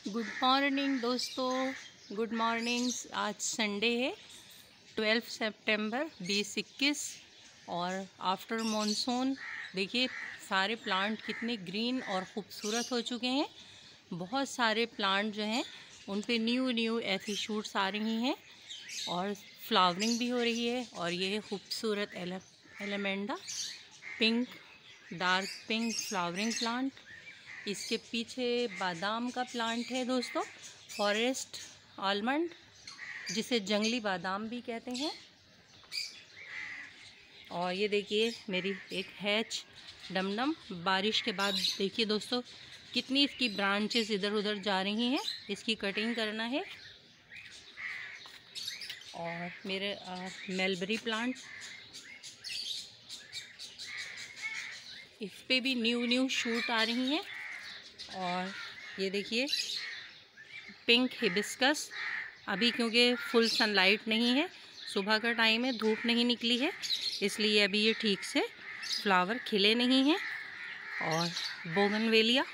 Good morning दोस्तों, good morning. आज Sunday है 12 सितंबर 2021 और आफ्टर मॉनसून देखिए सारे प्लांट कितने ग्रीन और ख़ूबसूरत हो चुके हैं। बहुत सारे प्लांट जो हैं उन पे न्यू ऐसी शूट्स आ रही हैं और फ्लावरिंग भी हो रही है। और ये है खूबसूरत allamanda pink, dark pink flowering plant. इसके पीछे बादाम का प्लांट है दोस्तों, फॉरेस्ट आलमंड, जिसे जंगली बादाम भी कहते हैं। और ये देखिए मेरी एक हैच डमडम। बारिश के बाद देखिए दोस्तों कितनी इसकी ब्रांचेस इधर उधर जा रही हैं, इसकी कटिंग करना है। और मेरे मलबरी प्लांट, इस पे भी न्यू शूट आ रही हैं। और ये देखिए पिंक हिबिस्कस, अभी क्योंकि फुल सनलाइट नहीं है, सुबह का टाइम है, धूप नहीं निकली है, इसलिए अभी ये ठीक से फ्लावर खिले नहीं हैं। और बोगनवेलिया,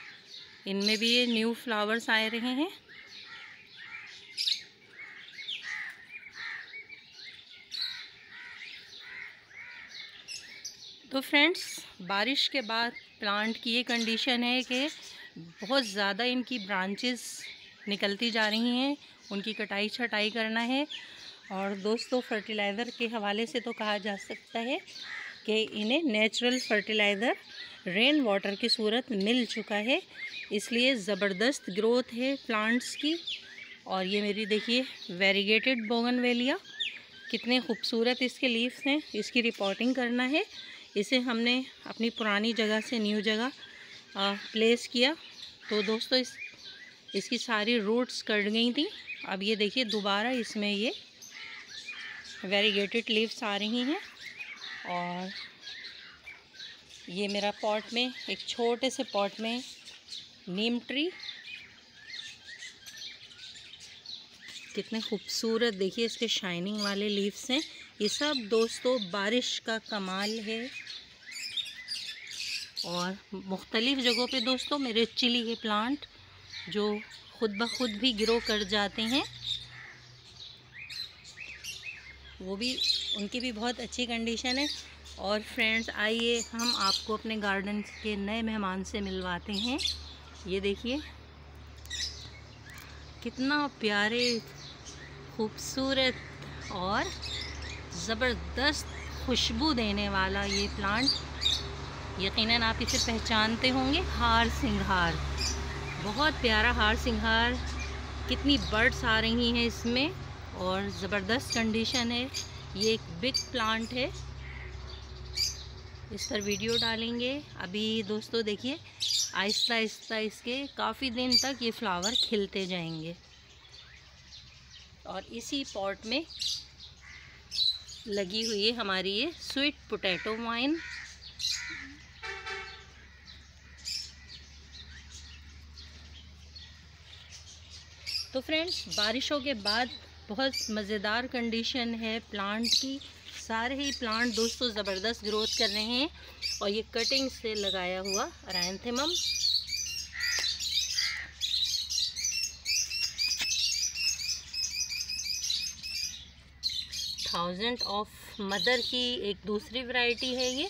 इनमें भी ये न्यू फ्लावर्स आए रहे हैं। तो फ्रेंड्स, बारिश के बाद प्लांट की ये कंडीशन है कि बहुत ज़्यादा इनकी ब्रांचेस निकलती जा रही हैं, उनकी कटाई छटाई करना है। और दोस्तों फर्टिलाइज़र के हवाले से तो कहा जा सकता है कि इन्हें नेचुरल फर्टिलाइज़र रेन वाटर की सूरत मिल चुका है, इसलिए ज़बरदस्त ग्रोथ है प्लांट्स की। और ये मेरी देखिए वेरीगेटेड बोगनवेलिया, कितने खूबसूरत इसके लीव्स हैं। इसकी रिपोर्टिंग करना है। इसे हमने अपनी पुरानी जगह से न्यू जगह प्लेस किया, तो दोस्तों इसकी सारी रूट्स कट गई थी। अब ये देखिए दोबारा इसमें ये वेरीगेटेड लीव्स आ रही हैं। और ये मेरा पॉट में, एक छोटे से पॉट में नीम ट्री, कितने खूबसूरत देखिए इसके शाइनिंग वाले लीव्स हैं। ये सब दोस्तों बारिश का कमाल है। और मुख्तलिफ़ जगहों पे दोस्तों मेरे चिली के प्लांट जो खुद ब खुद भी ग्रो कर जाते हैं, वो भी, उनकी भी बहुत अच्छी कंडीशन है। और फ्रेंड्स आइए हम आपको अपने गार्डन के नए मेहमान से मिलवाते हैं। ये देखिए कितना प्यारे, खूबसूरत और ज़बरदस्त खुशबू देने वाला ये प्लांट, यकीनन आप इसे पहचानते होंगे, हार सिंघार। बहुत प्यारा हार सिंघार, कितनी बर्ड्स आ रही हैं इसमें और ज़बरदस्त कंडीशन है। ये एक बिग प्लांट है, इस पर वीडियो डालेंगे। अभी दोस्तों देखिए आहिस्ता आहिस्ता इसके काफ़ी दिन तक ये फ्लावर खिलते जाएंगे। और इसी पॉट में लगी हुई है हमारी ये स्वीट पोटैटो वाइन। तो फ्रेंड्स बारिशों के बाद बहुत मज़ेदार कंडीशन है प्लांट की। सारे ही प्लांट दोस्तों ज़बरदस्त ग्रोथ कर रहे हैं। और ये कटिंग से लगाया हुआ अरांथेमम, थाउजेंड ऑफ मदर की एक दूसरी वैरायटी है। ये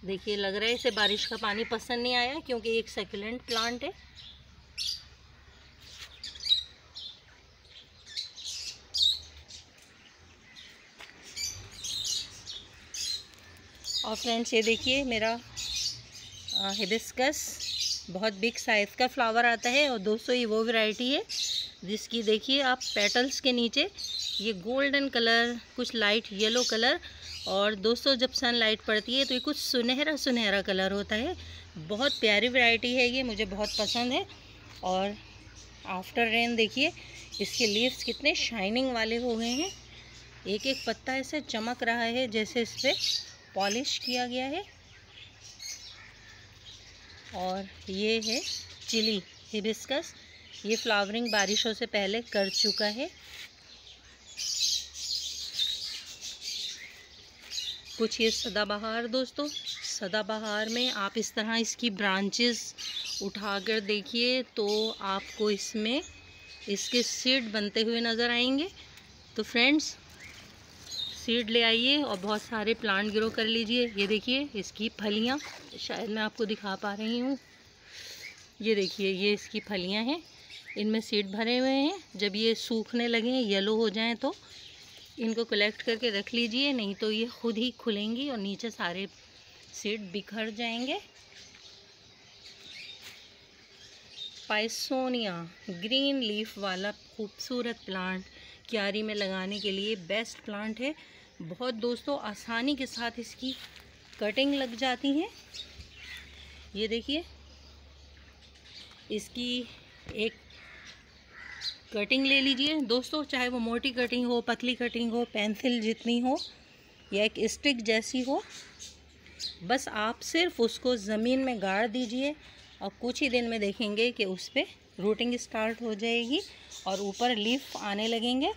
देखिए लग रहा है इसे बारिश का पानी पसंद नहीं आया, क्योंकि एक सक्यूलेंट प्लांट है। और फ्रेंड्स ये देखिए मेरा हिबिस्कस, बहुत बिग साइज़ का फ्लावर आता है। और दोस्तों ये वो वैरायटी है जिसकी देखिए आप पेटल्स के नीचे ये गोल्डन कलर, कुछ लाइट येलो कलर, और दोस्तों जब सनलाइट पड़ती है तो ये कुछ सुनहरा सुनहरा कलर होता है। बहुत प्यारी वैरायटी है ये, मुझे बहुत पसंद है। और आफ्टर रेन देखिए इसके लीव्स कितने शाइनिंग वाले हो गए हैं, एक एक पत्ता ऐसे चमक रहा है जैसे इस पर पॉलिश किया गया है। और ये है चिली हिबिस्कस, ये फ्लावरिंग बारिशों से पहले कर चुका है। कुछ ये सदाबहार, दोस्तों सदाबहार में आप इस तरह इसकी ब्रांचेस उठाकर देखिए तो आपको इसमें इसके सीड बनते हुए नज़र आएंगे। तो फ्रेंड्स, सीड ले आइए और बहुत सारे प्लांट ग्रो कर लीजिए। ये देखिए इसकी फलियाँ, शायद मैं आपको दिखा पा रही हूँ। ये देखिए, ये इसकी फलियाँ हैं, इनमें सीड भरे हुए हैं। जब ये सूखने लगें, येलो हो जाएं, तो इनको कलेक्ट करके रख लीजिए, नहीं तो ये खुद ही खुलेंगी और नीचे सारे सीड बिखर जाएंगे। पाइसोनिया ग्रीन लीफ वाला खूबसूरत प्लांट क्यारी में लगाने के लिए बेस्ट प्लांट है। बहुत दोस्तों आसानी के साथ इसकी कटिंग लग जाती है। ये देखिए, इसकी एक कटिंग ले लीजिए दोस्तों, चाहे वो मोटी कटिंग हो, पतली कटिंग हो, पेंसिल जितनी हो या एक स्टिक जैसी हो, बस आप सिर्फ उसको ज़मीन में गाड़ दीजिए और कुछ ही दिन में देखेंगे कि उस पर रूटिंग स्टार्ट हो जाएगी और ऊपर लीफ आने लगेंगे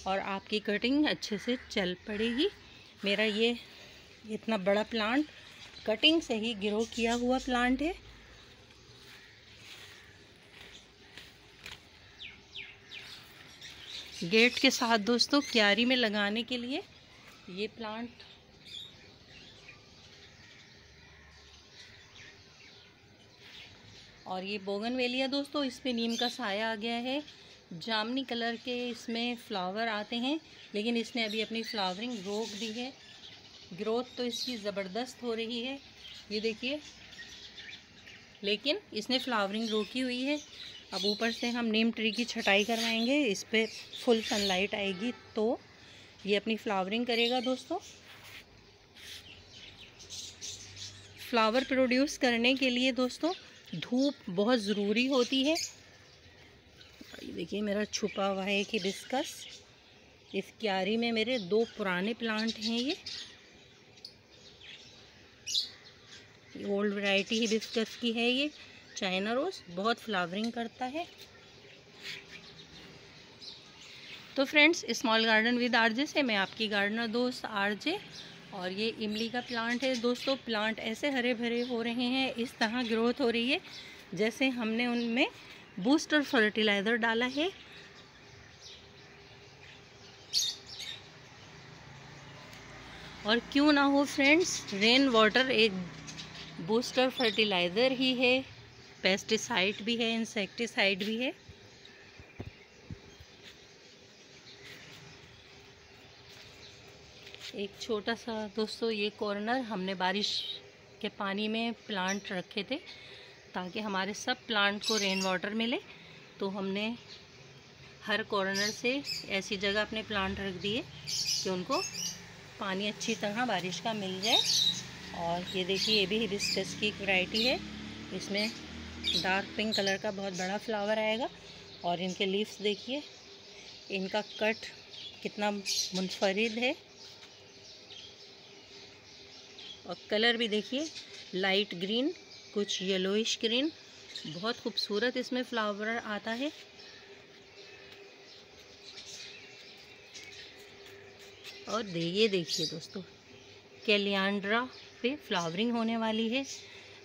और आपकी कटिंग अच्छे से चल पड़ेगी। मेरा ये इतना बड़ा प्लांट कटिंग से ही ग्रो किया हुआ प्लांट है। गेट के साथ दोस्तों क्यारी में लगाने के लिए ये प्लांट और ये बोगनवेलिया दोस्तों, इस पे नीम का साया आ गया है। जामनी कलर के इसमें फ्लावर आते हैं, लेकिन इसने अभी अपनी फ्लावरिंग रोक दी है। ग्रोथ तो इसकी ज़बरदस्त हो रही है, ये देखिए, लेकिन इसने फ्लावरिंग रोकी हुई है। अब ऊपर से हम नीम ट्री की छटाई करवाएंगे, इस पर फुल सनलाइट आएगी तो ये अपनी फ्लावरिंग करेगा दोस्तों। फ्लावर प्रोड्यूस करने के लिए दोस्तों धूप बहुत ज़रूरी होती है। ये देखिए मेरा छुपा हुआ है एक हिबिस्कस। इस क्यारी में मेरे 2 पुराने प्लांट हैं। ये ओल्ड वैरायटी हिबिस्कस की है, ये चाइना रोज़, बहुत फ्लावरिंग करता है। तो friends, small garden with RJ से मैं आपकी गार्डनर दोस्त आरजे, और ये इमली का प्लांट है दोस्तों। प्लांट ऐसे हरे भरे हो रहे हैं, इस तरह ग्रोथ हो रही है जैसे हमने उनमें बूस्टर फर्टिलाइज़र डाला है। और क्यों ना हो फ्रेंड्स, रेन वाटर एक बूस्टर फर्टिलाइज़र ही है, पेस्टिसाइड भी है, इंसेक्टिसाइड भी है। एक छोटा सा दोस्तों ये कॉर्नर हमने बारिश के पानी में प्लांट रखे थे ताकि हमारे सब प्लांट को रेन वाटर मिले, तो हमने हर कॉर्नर से ऐसी जगह अपने प्लांट रख दिए कि उनको पानी अच्छी तरह बारिश का मिल जाए। और ये देखिए, ये भी हिबिस्कस की एक वैरायटी है, इसमें डार्क पिंक कलर का बहुत बड़ा फ्लावर आएगा। और इनके लीव्स देखिए, इनका कट कितना मुनफरिद है, और कलर भी देखिए लाइट ग्रीन, कुछ येलोइश ग्रीन, बहुत खूबसूरत इसमें फ्लावर आता है। और ये देखिए दोस्तों, कैलियांड्रा पे फ्लावरिंग होने वाली है।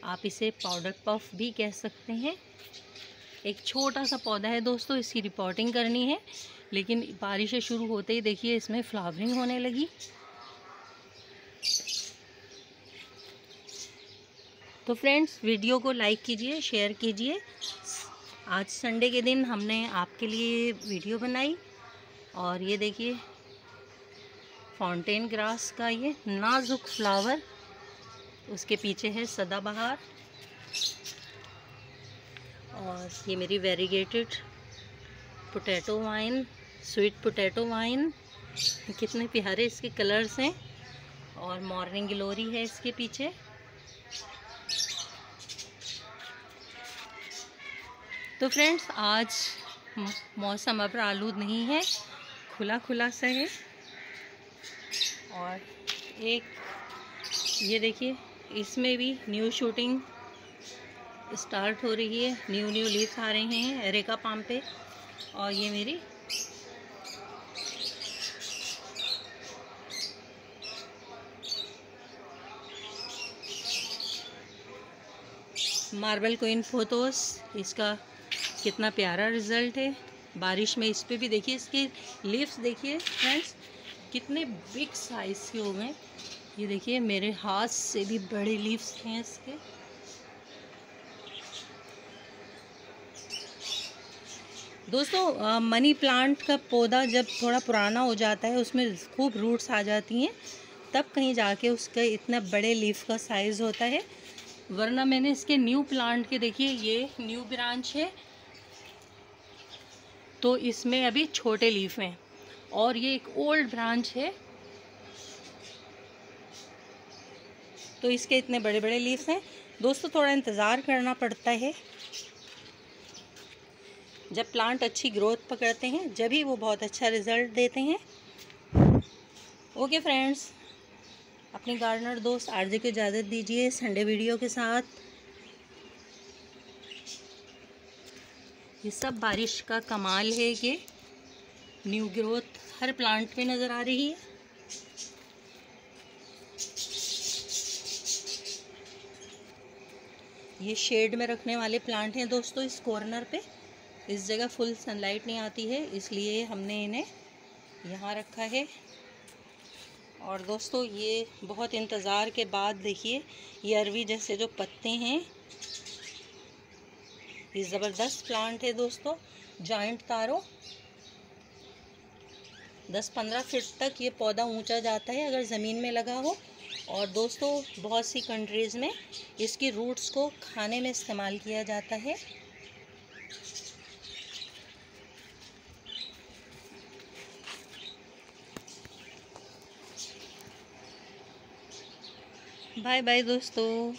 आप इसे पाउडर पफ भी कह सकते हैं। एक छोटा सा पौधा है दोस्तों, इसकी रिपोर्टिंग करनी है, लेकिन बारिशें शुरू होते ही देखिए इसमें फ्लावरिंग होने लगी। तो फ्रेंड्स, वीडियो को लाइक कीजिए, शेयर कीजिए। आज संडे के दिन हमने आपके लिए वीडियो बनाई। और ये देखिए फाउंटेन ग्रास का ये नाजुक फ्लावर, उसके पीछे है सदाबहार। और ये मेरी variegated potato wine, sweet potato wine, कितने प्यारे इसके कलर्स हैं। और मॉर्निंग ग्लोरी है इसके पीछे। तो फ्रेंड्स, आज मौसम अब आलूद नहीं है, खुला खुला सा है। और एक ये देखिए, इसमें भी न्यू शूटिंग स्टार्ट हो रही है, न्यू लीव्स आ रहे हैं एरेका पाम पे। और ये मेरी मार्बल क्वीन पोथोस, इसका कितना प्यारा रिज़ल्ट है। बारिश में इस पे भी देखिए, इसके लीव्स देखिए फ्रेंड्स कितने बिग साइज़ के हो गए। ये देखिए मेरे हाथ से भी बड़े लीव्स हैं इसके। दोस्तों मनी प्लांट का पौधा जब थोड़ा पुराना हो जाता है, उसमें खूब रूट्स आ जाती हैं, तब कहीं जाके उसका इतना बड़े लीफ का साइज़ होता है। वरना मैंने इसके न्यू प्लांट के देखिए, ये न्यू ब्रांच है तो इसमें अभी छोटे लीफ हैं, और ये एक ओल्ड ब्रांच है तो इसके इतने बड़े बड़े लीव्स हैं। दोस्तों थोड़ा इंतज़ार करना पड़ता है, जब प्लांट अच्छी ग्रोथ पकड़ते हैं जब ही वो बहुत अच्छा रिज़ल्ट देते हैं। ओके फ्रेंड्स, अपने गार्डनर दोस्त आरजे को इजाज़त दीजिए संडे वीडियो के साथ। ये सब बारिश का कमाल है कि न्यू ग्रोथ हर प्लांट में नज़र आ रही है। ये शेड में रखने वाले प्लांट हैं दोस्तों। इस कॉर्नर पे इस जगह फुल सनलाइट नहीं आती है, इसलिए हमने इन्हें यहाँ रखा है। और दोस्तों ये बहुत इंतज़ार के बाद देखिए, ये अरवी जैसे जो पत्ते हैं, ये ज़बरदस्त प्लांट है दोस्तों। जॉइंट तारो 10-15 फीट तक ये पौधा ऊंचा जाता है अगर ज़मीन में लगा हो। और दोस्तों बहुत सी कंट्रीज़ में इसकी रूट्स को खाने में इस्तेमाल किया जाता है। बाय बाय दोस्तों।